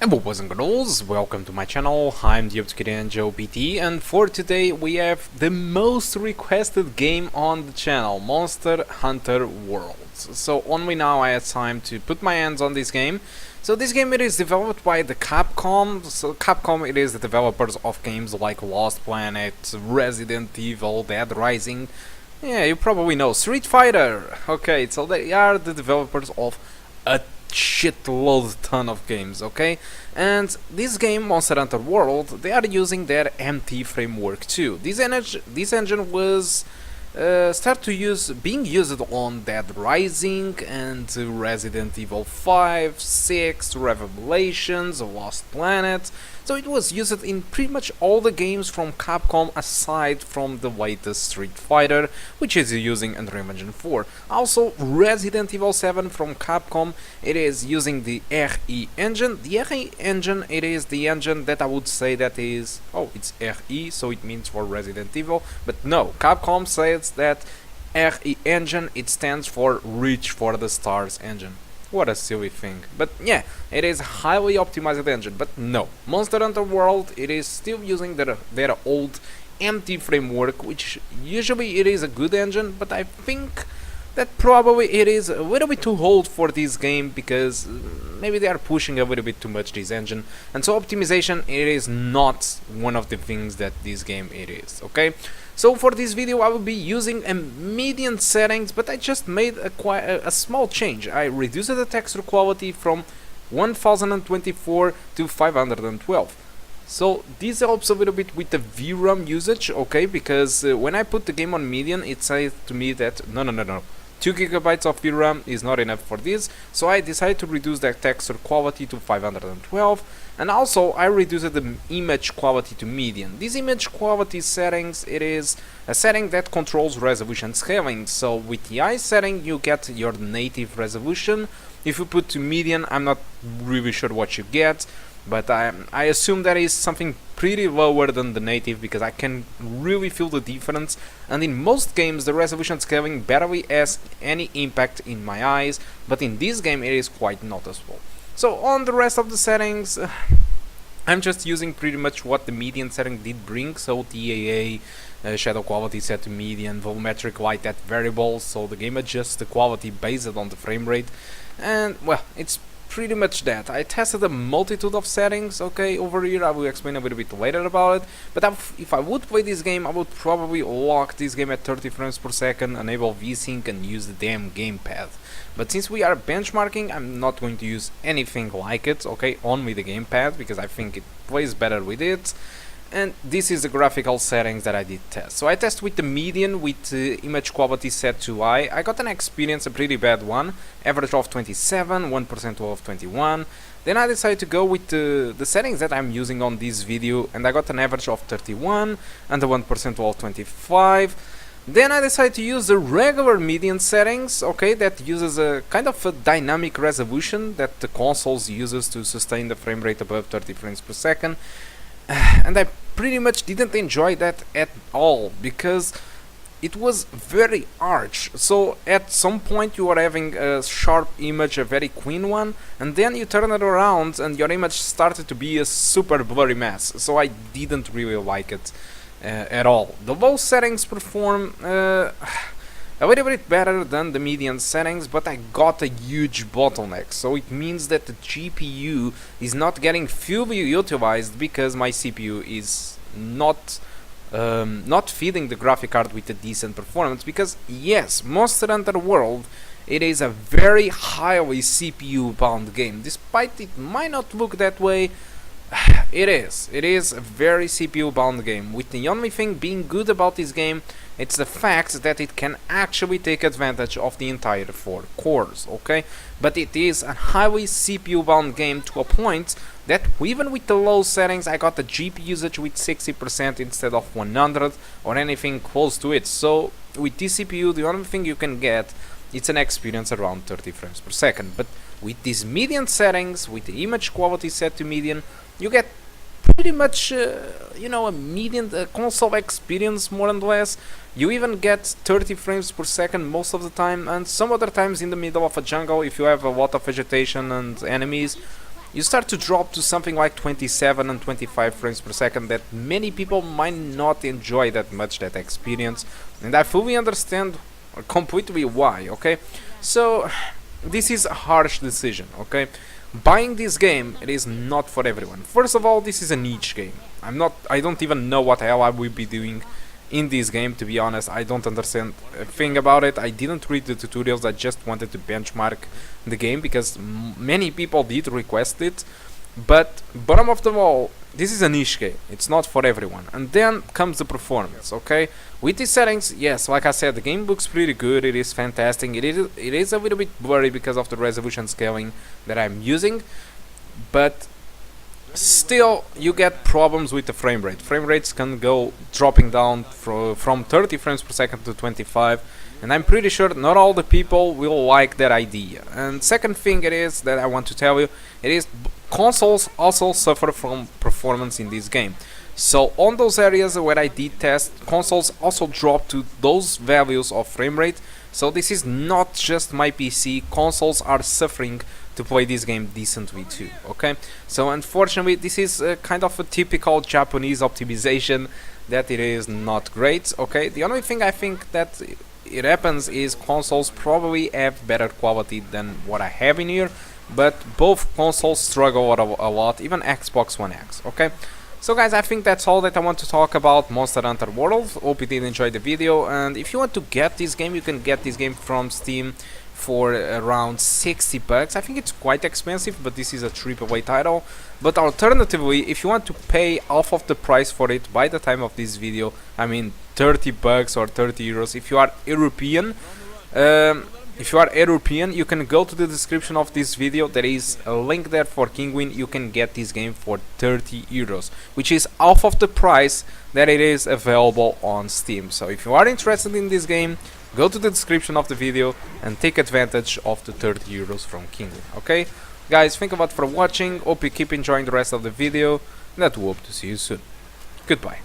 Hello boys and girls, welcome to my channel. I'm the Obscurian Joe PT, and for today we have the most requested game on the channel, Monster Hunter Worlds. So only now I had time to put my hands on this game. So this game, it is developed by the Capcom. So Capcom, it is the developers of games like Lost Planet, Resident Evil, Dead Rising. Yeah, you probably know Street Fighter. Okay, so they are the developers of a shitload ton of games, okay? And this game, Monster Hunter World, they are using their MT framework too. This engine was being used on Dead Rising and Resident Evil 5, 6, Revelations, Lost Planet. So it was used in pretty much all the games from Capcom aside from the latest Street Fighter, which is using Unreal Engine 4. Also, Resident Evil 7 from Capcom, it is using the RE engine. The RE engine, it is the engine that I would say that is... oh, it's RE, so it means for Resident Evil. But no, Capcom says that RE engine, it stands for Reach for the Stars engine. What a silly thing. But yeah, it is a highly optimized engine. But no, Monster Hunter World, it is still using their old MT framework, which usually it is a good engine, but I think that probably it is a little bit too old for this game, because maybe they are pushing a little bit too much this engine, and so optimization, it is not one of the things that this game it is, okay? So for this video I will be using a median settings, but I just made a small change. I reduced the texture quality from 1024 to 512. So this helps a little bit with the VRAM usage, okay? Because when I put the game on median, it says to me that no. 2 gigabytes of VRAM is not enough for this, so I decided to reduce the texture quality to 512, and also I reduced the image quality to median. This image quality settings, it is a setting that controls resolution scaling. So with the eye setting you get your native resolution. If you put to median, I'm not really sure what you get, but I assume that is something pretty lower than the native, because I can really feel the difference, and in most games the resolution scaling barely has any impact in my eyes, but in this game it is quite noticeable. So on the rest of the settings, I'm just using pretty much what the median setting did bring. So TAA, shadow quality set to median, volumetric light at variable, so the game adjusts the quality based on the frame rate, and well, it's pretty much that. I tested a multitude of settings, okay, over here. I will explain a little bit later about it, but if I would play this game, I would probably lock this game at 30 frames per second, enable VSync, and use the damn gamepad. But since we are benchmarking, I'm not going to use anything like it, okay, only the gamepad, because I think it plays better with it. And this is the graphical settings that I did test. So I tested with the median, with image quality set to high. I got an experience, a pretty bad one, average of 27, 1% of 21. Then I decided to go with the settings that I'm using on this video, and I got an average of 31 and a 1% of 25. Then I decided to use the regular median settings, okay, that uses a kind of a dynamic resolution that the consoles uses to sustain the frame rate above 30 frames per second. And I pretty much didn't enjoy that at all, because it was very harsh. So at some point you are having a sharp image, a very clean one, and then you turn it around and your image started to be a super blurry mess. So I didn't really like it at all. The low settings perform a little bit better than the median settings, but I got a huge bottleneck, so it means that the GPU is not getting fully utilized, because my CPU is not feeding the graphic card with a decent performance. Because yes, Monster Hunter World, it is a very highly CPU bound game. Despite it might not look that way, it is a very CPU bound game, with the only thing being good about this game, it's the fact that it can actually take advantage of the entire 4 cores, okay? But it is a highly CPU bound game to a point that even with the low settings I got the GPU usage with 60% instead of 100 or anything close to it. So with this CPU, the only thing you can get, it's an experience around 30 frames per second. But with these median settings, with the image quality set to median, you get pretty much, you know, a median console experience, more and less. You even get 30 frames per second most of the time, and some other times in the middle of a jungle, if you have a lot of vegetation and enemies, you start to drop to something like 27 and 25 frames per second that many people might not enjoy that much, that experience, and I fully understand completely why, okay? So this is a harsh decision, okay? Buying this game, it is not for everyone. First of all, this is a niche game. I don't even know what the hell I will be doing in this game, to be honest. I don't understand a thing about it. I didn't read the tutorials, I just wanted to benchmark the game because many people did request it. But bottom of the all, this is a niche game, it's not for everyone. And then comes the performance, okay? With these settings, yes, like I said, the game looks pretty good, it is fantastic. It is a little bit blurry because of the resolution scaling that I'm using, but still you get problems with the frame rate. Frame rates can go dropping down from 30 frames per second to 25, and I'm pretty sure not all the people will like that idea. And second thing it is that I want to tell you, it is consoles also suffer from performance in this game. So on those areas where I did test, consoles also drop to those values of frame rate. So this is not just my PC, consoles are suffering to play this game decently too, okay? So unfortunately this is kind of a typical Japanese optimization that it is not great, okay? The only thing I think that it happens is consoles probably have better quality than what I have in here, but both consoles struggle a lot, even Xbox One X, okay? So guys, I think that's all that I want to talk about Monster Hunter World. Hope you did enjoy the video, and if you want to get this game, you can get this game from Steam for around 60 bucks. I think it's quite expensive, but this is a AAA title. But alternatively, if you want to pay half of the price for it by the time of this video, I mean 30 bucks or 30 euros, if you are European, you can go to the description of this video. There is a link there for Kinguin. You can get this game for 30 euros, which is half of the price that it is available on Steam. So if you are interested in this game, go to the description of the video and take advantage of the 30 euros from Kinguin. Okay, guys, thank you a lot for watching. Hope you keep enjoying the rest of the video, and I hope to see you soon. Goodbye.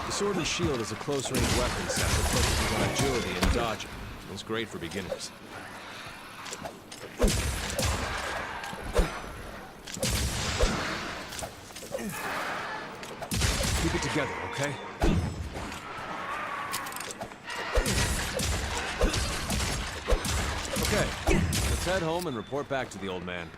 The Sword and Shield is a close-range weapon set that focuses on agility and dodging. It's great for beginners. Keep it together, okay? Okay, let's head home and report back to the old man.